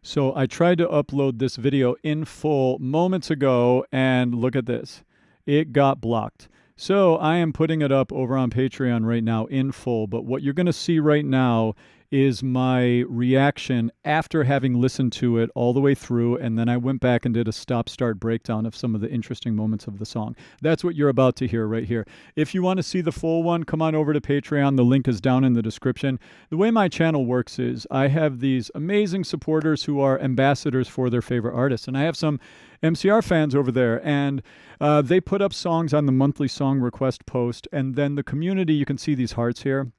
So I tried to upload this video in full moments ago, and look at this. It got blocked. So I am putting it up over on Patreon right now in full, but what you're going to see right now is my reaction after having listened to it all the way through, and then I went back and did a stop-start breakdown of some of the interesting moments of the song. That's what you're about to hear right here. If you want to see the full one, come on over to Patreon. The link is down in the description. The way my channel works is I have these amazing supporters who are ambassadors for their favorite artists, and I have some MCR fans over there, and they put up songs on the monthly song request post, and then the community, you can see these hearts here,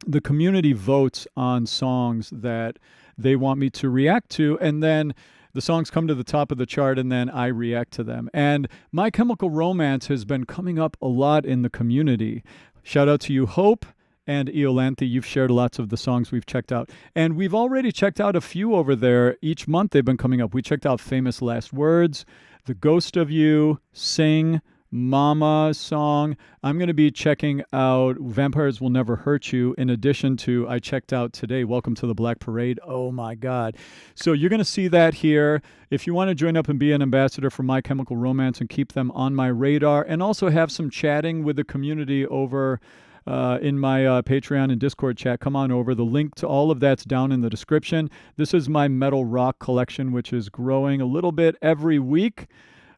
the community votes on songs that they want me to react to, and then the songs come to the top of the chart, and then I react to them. And My Chemical Romance has been coming up a lot in the community. Shout out to you, Hope and Iolanthe. You've shared lots of the songs we've checked out. And we've already checked out a few over there. Each month they've been coming up. We checked out Famous Last Words, The Ghost of You, Sing, Mama song. I'm going to be checking out Vampires Will Never Hurt You, in addition to, I checked out today, Welcome to the Black Parade. Oh my God. So you're going to see that here. If you want to join up and be an ambassador for My Chemical Romance and keep them on my radar, and also have some chatting with the community over in my Patreon and Discord chat, come on over. The link to all of that's down in the description. This is my metal rock collection, which is growing a little bit every week.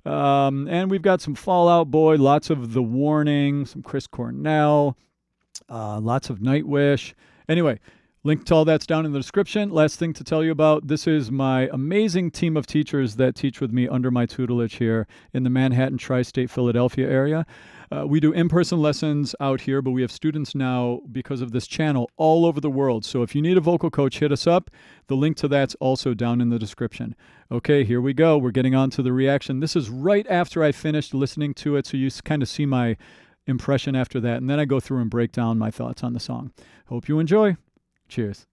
And we've got some Fall Out Boy, lots of The Warning, some Chris Cornell, lots of Nightwish. Anyway, link to all that's down in the description. Last thing to tell you about, this is my amazing team of teachers that teach with me under my tutelage here in the Manhattan, Tri-State, Philadelphia area. We do in-person lessons out here, but we have students now, because of this channel, all over the world. So if you need a vocal coach, hit us up. The link to that's also down in the description. Okay, here we go. We're getting on to the reaction. This is right after I finished listening to it, so you kind of see my impression after that. And then I go through and break down my thoughts on the song. Hope you enjoy. Cheers.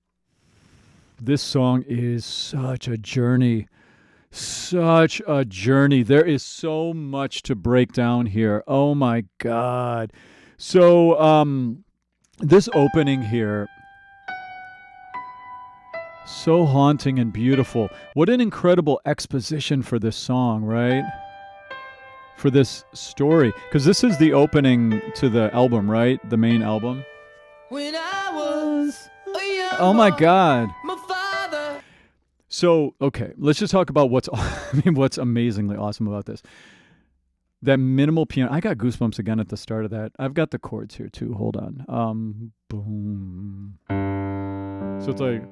This song is such a journey. Such a journey. There is so much to break down here. Oh my God. So this opening here, so haunting and beautiful. What an incredible exposition for this song, right? For this story. Because this is the opening to the album, right? The main album. When I was a young Oh my boy, God. my father. So, okay, let's just talk about what's amazingly awesome about this. That minimal piano. I got goosebumps again at the start of that. I've got the chords here too. Hold on. Boom. So it's like,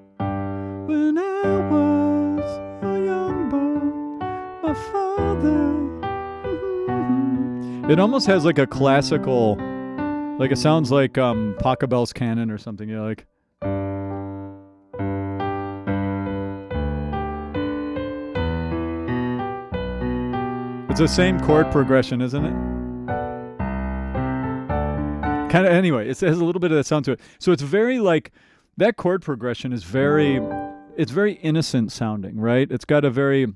when I was a young boy, my father. It almost has like a classical, like it sounds like Pachelbel's canon or something. You're like, it's the same chord progression, isn't it? Kind of, anyway, it has a little bit of that sound to it. So it's very like, that chord progression is very, it's very innocent sounding, right? It's got a very,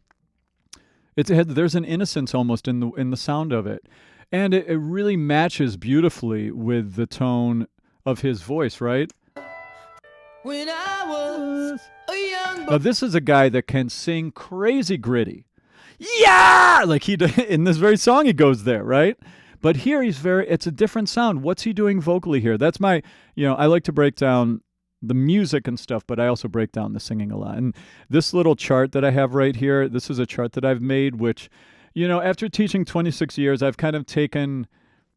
there's an innocence almost in the sound of it. And it really matches beautifully with the tone of his voice, right? When I was a young boy. Now this is a guy that can sing crazy gritty. Yeah! Like in this very song he goes there, right? But here it's a different sound. What's he doing vocally here? That's my, I like to break down the music and stuff, but I also break down the singing a lot. And this little chart that I have right here, this is a chart that I've made, which, after teaching 26 years, I've kind of taken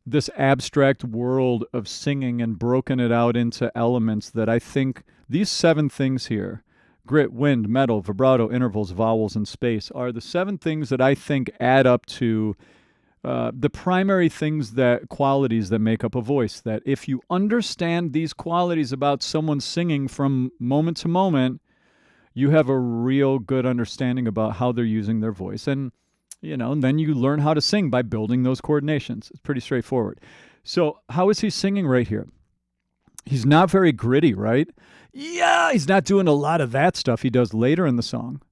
this abstract world of singing and broken it out into elements that I think these 7 things here, grit, wind, metal, vibrato, intervals, vowels, and space, are the 7 things that I think add up to the primary qualities that make up a voice. That if you understand these qualities about someone singing from moment to moment, you have a real good understanding about how they're using their voice. And, and then you learn how to sing by building those coordinations. It's pretty straightforward. So how is he singing right here? He's not very gritty, right? Yeah, he's not doing a lot of that stuff he does later in the song.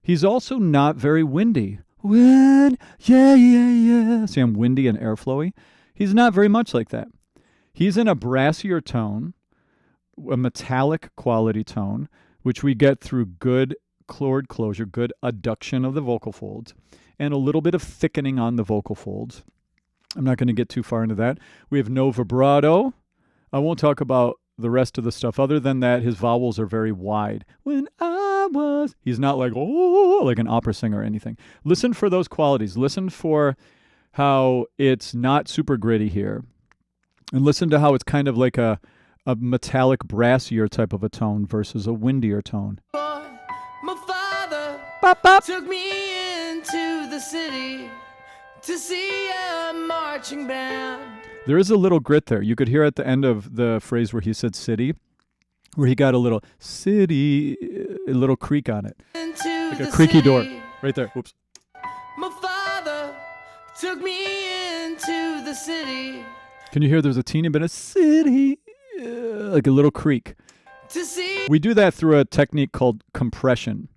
He's also not very windy. Wind, yeah, yeah, yeah. See, I'm windy and airflowy. He's not very much like that. He's in a brassier tone, a metallic quality tone, which we get through good chord closure, good adduction of the vocal folds, and a little bit of thickening on the vocal folds. I'm not going to get too far into that. We have no vibrato. I won't talk about the rest of the stuff. Other than that, his vowels are very wide. When I was, he's not like, oh, like an opera singer or anything. Listen for those qualities. Listen for how it's not super gritty here. And listen to how it's kind of like a metallic, brassier type of a tone versus a windier tone. My father Bop, bop. took me into the city to see a marching band. There is a little grit there. You could hear at the end of the phrase where he said city, where he got a little city, a little creak on it. Like a creaky door. Right there. Whoops. My father took me into the city Can you hear there's a teeny bit of city, like a little creak. to see. We do that through a technique called compression.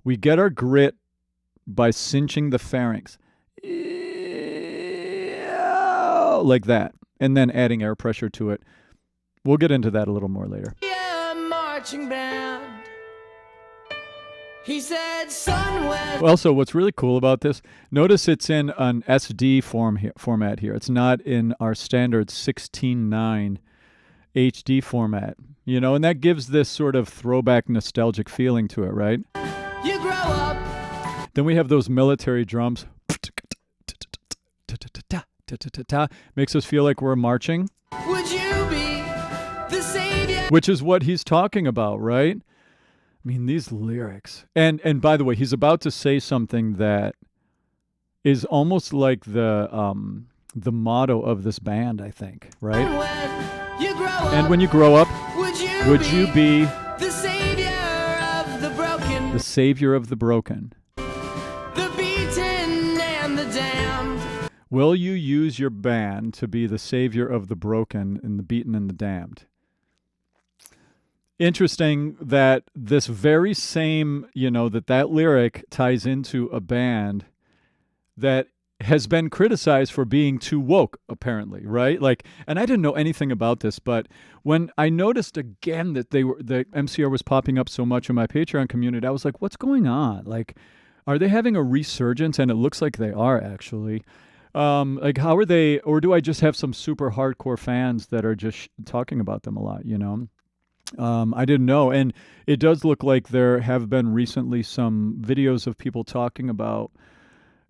We get our grit by cinching the pharynx. Like that, and then adding air pressure to it. We'll get into that a little more later. A marching band. He said, son, when Also, what's really cool about this, notice it's in an SD format here. It's not in our standard 16:9 HD format, you know, and that gives this sort of throwback nostalgic feeling to it, right? you grow up, Then we have those military drums. Makes us feel like we're marching, would you be the savior? which is what he's talking about, right? I mean, these lyrics. And by the way, he's about to say something that is almost like the motto of this band, I think, right? When you grow up, And when you grow up, would you be the savior of the broken, the savior of the broken? the beaten and the damned? Will you use your band to be the savior of the broken and the beaten and the damned? Interesting that this very same, that lyric ties into a band that has been criticized for being too woke, apparently, right? Like, and I didn't know anything about this, but when I noticed again that the MCR was popping up so much in my Patreon community, I was like, what's going on? Like, are they having a resurgence? And it looks like they are, actually. Like, how are they, or do I just have some super hardcore fans that are just talking about them a lot, I didn't know. And it does look like there have been recently some videos of people talking about,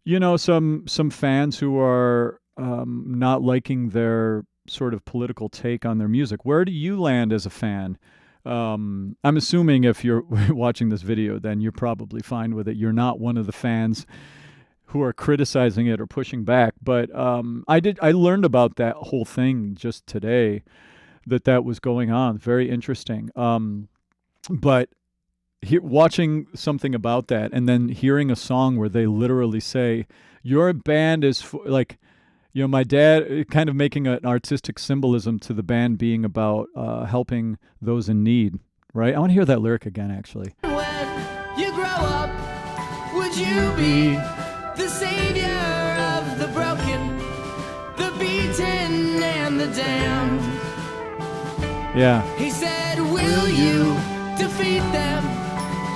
some fans who are not liking their sort of political take on their music. Where do you land as a fan? I'm assuming if you're watching this video, then you're probably fine with it. You're not one of the fans who are criticizing it or pushing back. But I learned about that whole thing just today, that was going on. Very interesting. But watching something about that and then hearing a song where they literally say, your band is my dad kind of making an artistic symbolism to the band being about helping those in need, right? I want to hear that lyric again, actually. When you grow up, would you be the savior of the broken, the beaten and the damned? Yeah. He said, will you defeat them,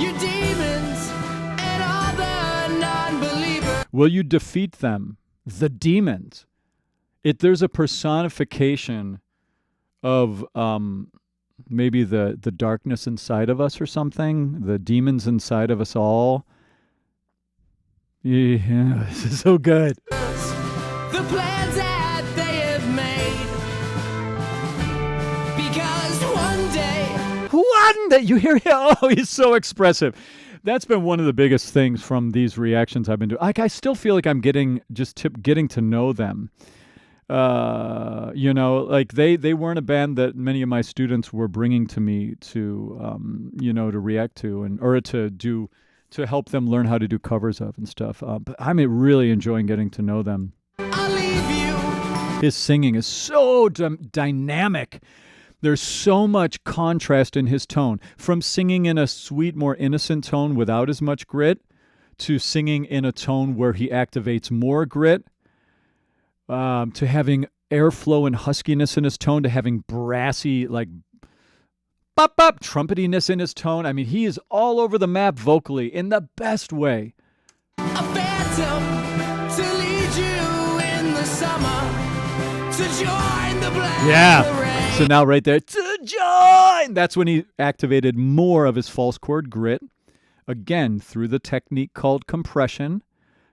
your demons and all the non-believers? Will you defeat them, the demons? There's a personification of maybe the darkness inside of us or something, the demons inside of us all. Yeah, this is so good. The plans that they have made. Because One day you hear, oh, he's so expressive. That's been one of the biggest things from these reactions I've been doing. Like, I still feel like I'm getting to know them. Like they weren't a band that many of my students were bringing to me to, to react to or to help them learn how to do covers of and stuff. But I'm really enjoying getting to know them. I'll leave you. His singing is so dynamic. There's so much contrast in his tone, from singing in a sweet, more innocent tone without as much grit to singing in a tone where he activates more grit, to having airflow and huskiness in his tone, to having brassy, like bop, bop, trumpetiness in his tone. I mean, he is all over the map vocally in the best way. A phantom to lead you in the summer, to join the black parade. So now right there, to join. That's when he activated more of his false chord grit. Again, through the technique called compression.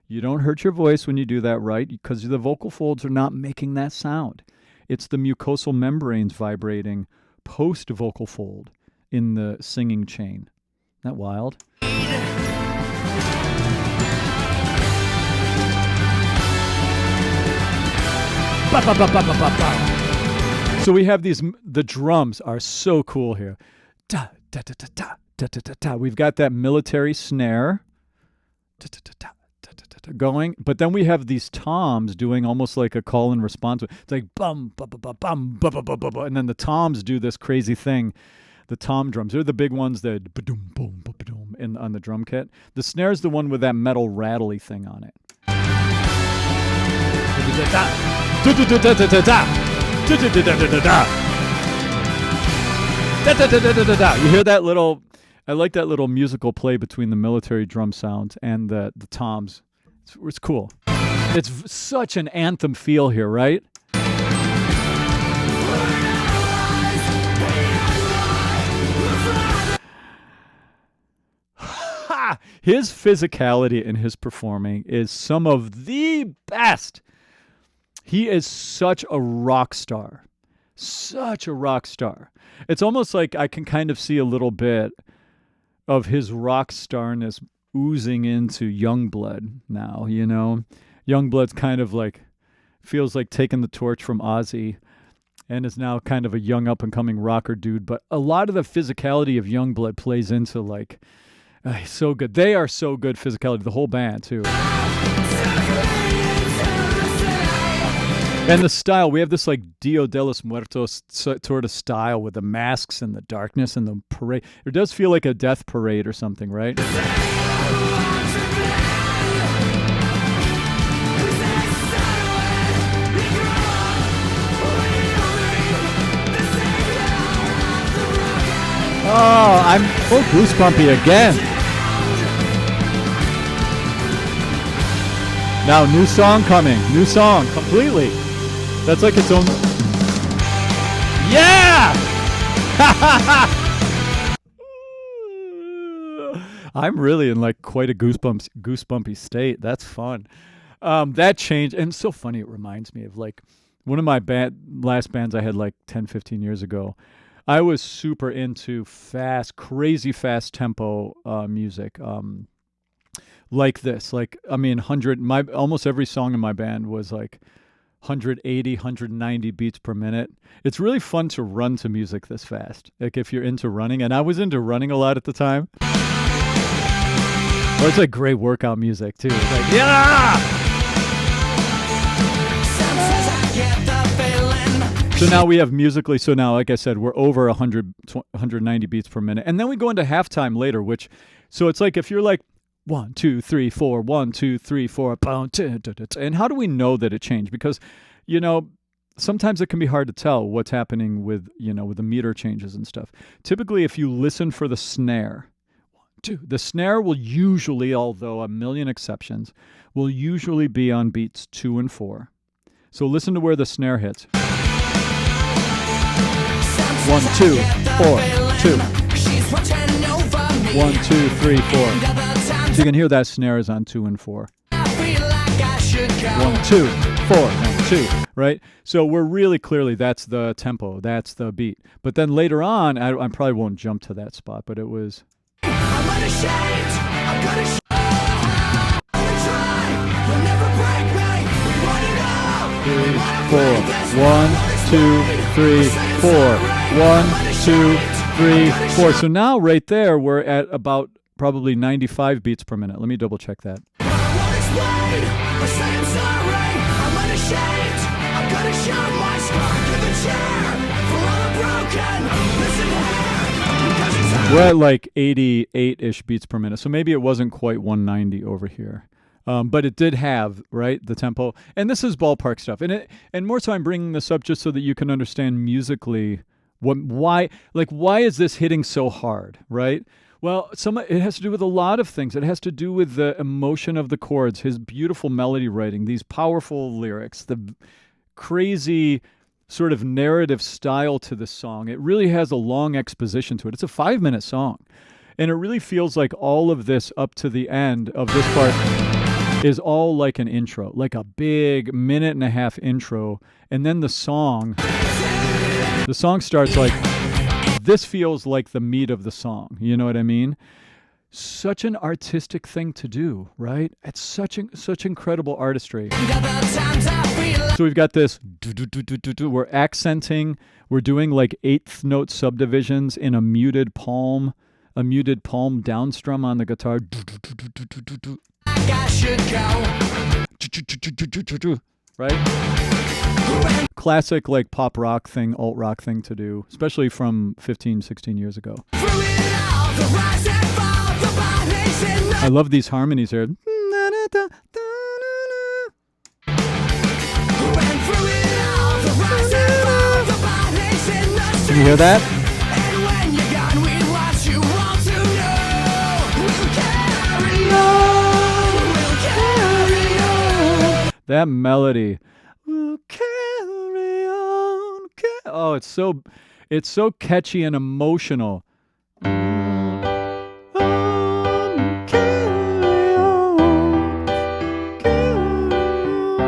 You don't hurt your voice when you do that, right? Because the vocal folds are not making that sound. It's the mucosal membranes vibrating post-vocal fold in the singing chain. Isn't that wild? So we have these, the drums are so cool here. Da, da, da, da, da, da, da, da, da. We've got that military snare da, da, da, da, da, da, da, da, going, but then we have these toms doing almost like a call and response. It's like bum, bum, bum, bum, bum, bum, bum, bum, and then the toms do this crazy thing. The tom drums, they're the big ones that ba-doom, boom, ba-doom, on the drum kit. The snare's the one with that metal rattly thing on it. You hear that little, I like that little musical play between the military drum sound and the toms. It's cool. It's such an anthem feel here, right? His physicality in his performing is some of the best. He is such a rock star. Such a rock star. It's almost like I can kind of see a little bit of his rock starness oozing into Youngblood now, you know? Youngblood's kind of like, feels like taking the torch from Ozzy and is now kind of a young up-and-coming rocker dude. But a lot of the physicality of Youngblood plays into like, he's so good. They are so good physicality, the whole band too. And the style, we have this like Dia de los Muertos sort of style with the masks and the darkness and the parade. It does feel like a death parade or something, right? Oh, I'm full goosebumpy again. Now, new song coming. New song, completely. That's like its own... Yeah! I'm really in like quite a goosebumpy state. That's fun. That changed. And it's so funny, it reminds me of like one of my last bands I had like 10, 15 years ago. I was super into crazy fast tempo music. Like this, like, I mean, almost every song in my band was like 180, 190 beats per minute. It's really fun to run to music this fast. Like if you're into running, and I was into running a lot at the time. Or it's like great workout music too. It's like, yeah! So now we have musically, so now, like I said, we're over 190 beats per minute. And then we go into halftime later, so it's like if you're like, 1, 2, 3, 4, 1, 2, 3, 4, and how do we know that it changed? Because, you know, sometimes it can be hard to tell what's happening with, you know, with the meter changes and stuff. Typically, if you listen for the snare, 1, 2, the snare will usually, although a million exceptions, will usually be on beats 2 and 4. So listen to where the snare hits. 1, 2, 4, 2. 1, 2, 3, 4. So you can hear that snare is on 2 and 4. 1, 2, 4, and 2, right? So we're really clearly, that's the tempo, that's the beat. But then later on, I probably won't jump to that spot, but it was... 3, 4, 1, 2, 3, 4. 1, 2, 3, 4. So now right there, we're at about probably 95 beats per minute. Let me double check that. We're at like 88-ish beats per minute. So maybe it wasn't quite 190 over here. But it did have, right, the tempo. And this is ballpark stuff. And more so I'm bringing this up just so that you can understand musically Why is this hitting so hard, right? Well, it has to do with a lot of things. It has to do with the emotion of the chords, his beautiful melody writing, these powerful lyrics, the crazy sort of narrative style to the song. It really has a long exposition to it. It's a 5-minute song. And it really feels like all of this up to the end of this part is all like an intro, like a big 1.5-minute intro. And then the song starts like, this feels like the meat of the song. You know what I mean? Such an artistic thing to do, right? It's such incredible artistry. So we've got this, we're accenting, we're doing like 8th note subdivisions in a muted palm downstrum on the guitar. Right? Classic like pop rock thing, alt rock thing to do, especially from 15, 16 years ago. I love these harmonies here. Can you hear that? That melody. We'll carry on. Oh, it's so catchy and emotional.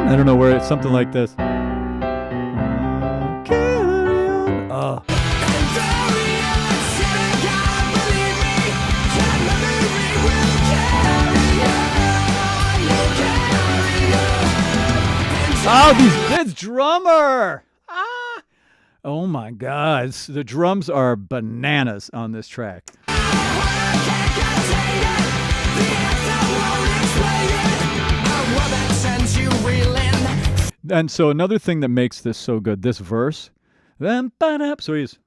I don't know where it's something like this. Oh. Oh, this drummer! Ah! Oh my God, the drums are bananas on this track. And so another thing that makes this so good, this verse, so he's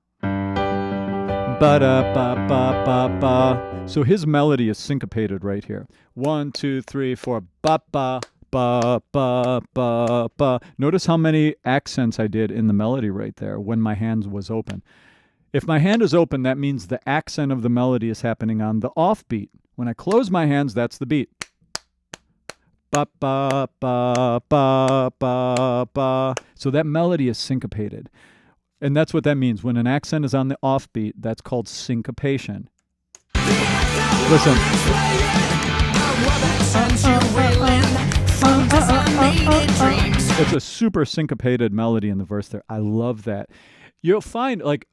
ba-da-ba-ba-ba-ba. So his melody is syncopated right here. 1, 2, 3, 4, ba-ba. Ba, ba, ba, ba. Notice how many accents I did in the melody right there when my hand was open. If my hand is open, that means the accent of the melody is happening on the offbeat. When I close my hands, that's the beat. Ba, ba, ba, ba, ba, ba. So that melody is syncopated. And that's what that means. When an accent is on the offbeat, that's called syncopation. Listen. It's a super syncopated melody in the verse there. I love that. You'll find, like,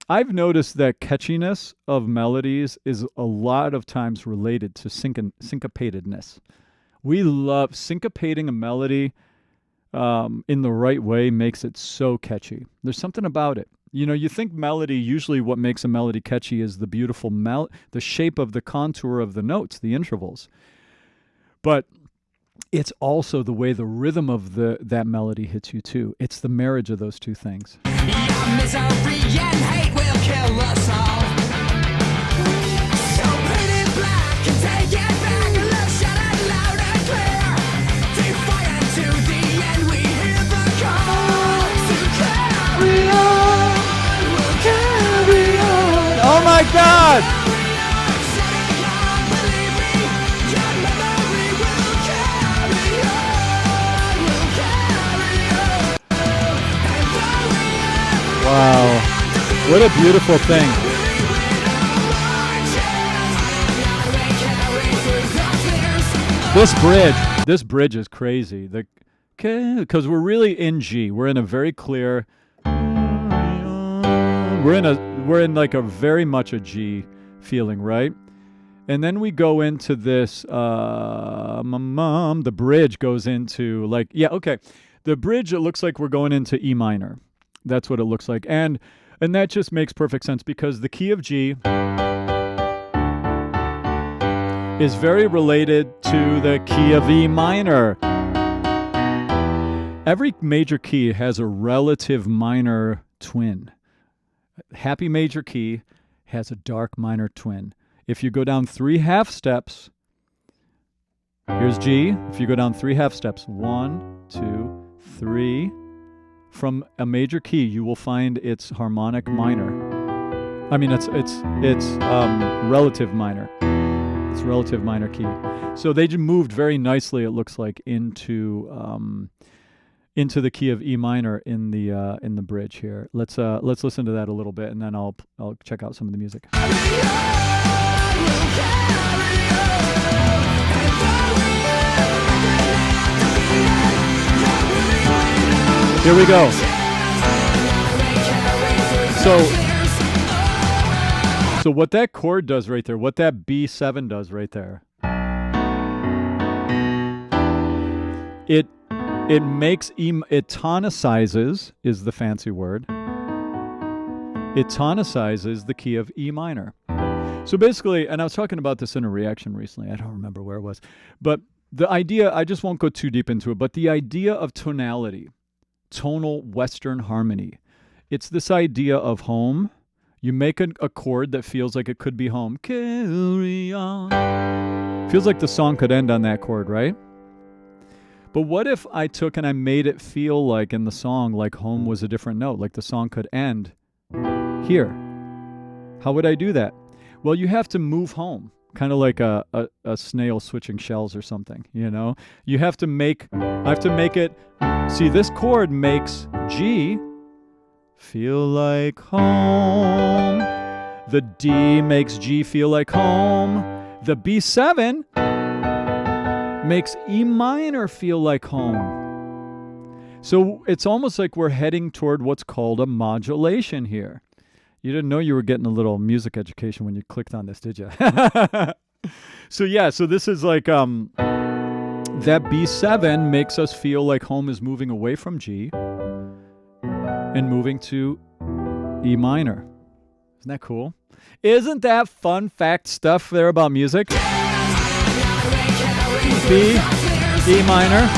I've noticed that catchiness of melodies is a lot of times related to syncopatedness. We love syncopating a melody in the right way makes it so catchy. There's something about it. You know, you think melody, usually what makes a melody catchy is the beautiful the shape of the contour of the notes, the intervals. But it's also the way the rhythm of that melody hits you too. It's the marriage of those two things. Your misery and hate will kill us all. So paint it black and take it back and let's shout it loud and clear. Defiant to the end, we hear the call to carry on. We'll carry on. Oh my God! Wow, what a beautiful thing. This bridge is crazy. Because we're really in G. We're in a very clear, we're in like a very much a G feeling, right? And then we go into this, the bridge goes into like, yeah, okay. The bridge, it looks like we're going into E minor. That's what it looks like. And that just makes perfect sense because the key of G is very related to the key of E minor. Every major key has a relative minor twin. Happy major key has a dark minor twin. If you go down 3 half steps, here's G. If you go down 3 half steps, 1, 2, 3, from a major key, you will find it's harmonic minor. I mean, it's relative minor. It's relative minor key. So they just moved very nicely, it looks like, into the key of E minor in the bridge here. Let's listen to that a little bit, and then I'll check out some of the music. Here we go. So what that chord does right there, what that B7 does right there, it makes it tonicizes, is the fancy word. It tonicizes the key of E minor. So basically, and I was talking about this in a reaction recently, I don't remember where it was, but the idea, I just won't go too deep into it, but the idea of tonality, tonal Western harmony, it's this idea of home. You make a chord that feels like it could be home. Carry on. Feels like the song could end on that chord, right? But what if I took and I made it feel like in the song, like home was a different note, like the song could end here? How would I do that? Well, you have to move home, kind of like a snail switching shells or something, you know? I have to make it, see, this chord makes G feel like home. The D makes G feel like home. The B7 makes E minor feel like home. So it's almost like we're heading toward what's called a modulation here. You didn't know you were getting a little music education when you clicked on this, did you? So yeah, so this is like that B7 makes us feel like home is moving away from G and moving to E minor. Isn't that cool? Isn't that fun fact stuff there about music? B, E minor,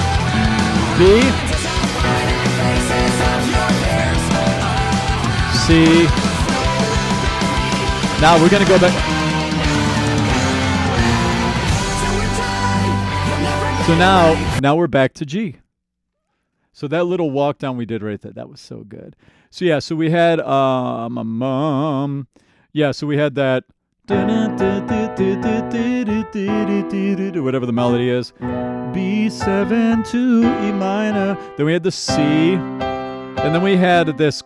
B, C. Now we're going to go back. So now we're back to G. So that little walk down we did right there, that was so good. So yeah, so we had so we had that whatever the melody is, B7 to E minor. Then we had the C, and then we had this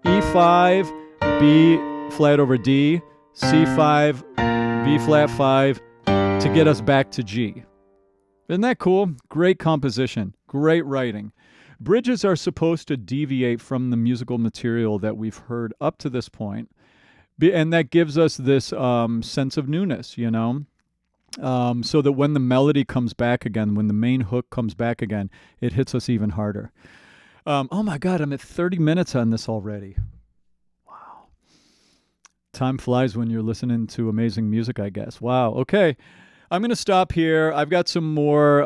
E5, B flat over D, C5, B flat 5 to get us back to G. Isn't that cool? Great composition, great writing. Bridges are supposed to deviate from the musical material that we've heard up to this point, and that gives us this sense of newness, you know, so that when the melody comes back again, when the main hook comes back again, it hits us even harder. Oh my God, I'm at 30 minutes on this already. Wow. Time flies when you're listening to amazing music, I guess. Wow. Okay. I'm going to stop here. I've got some more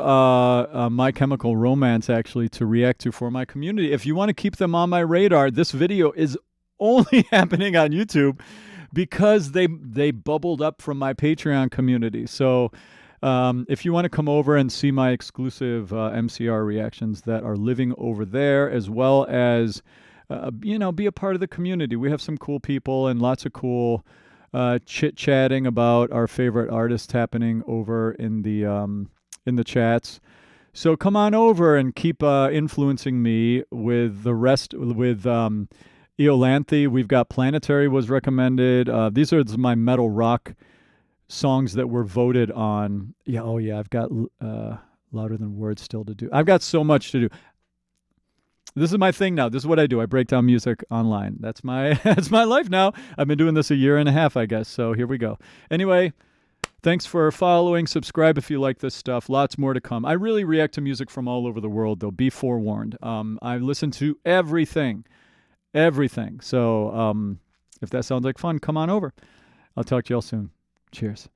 My Chemical Romance, actually, to react to for my community. If you want to keep them on my radar, this video is only happening on YouTube because they bubbled up from my Patreon community. So if you want to come over and see my exclusive MCR reactions that are living over there, as well as, be a part of the community. We have some cool people and lots of cool chit-chatting about our favorite artists happening over in the chats. So come on over and keep influencing me with the rest, with Eolanthe. We've got Planetary was recommended. These are my metal rock songs that were voted on. Yeah, oh yeah, I've got Louder Than Words still to do. I've got so much to do. This is my thing now. This is what I do. I break down music online. That's my life now. I've been doing this a year and a half, I guess. So here we go. Anyway, thanks for following. Subscribe if you like this stuff. Lots more to come. I really react to music from all over the world, though. Be forewarned. I listen to everything. So if that sounds like fun, come on over. I'll talk to y'all soon. Cheers.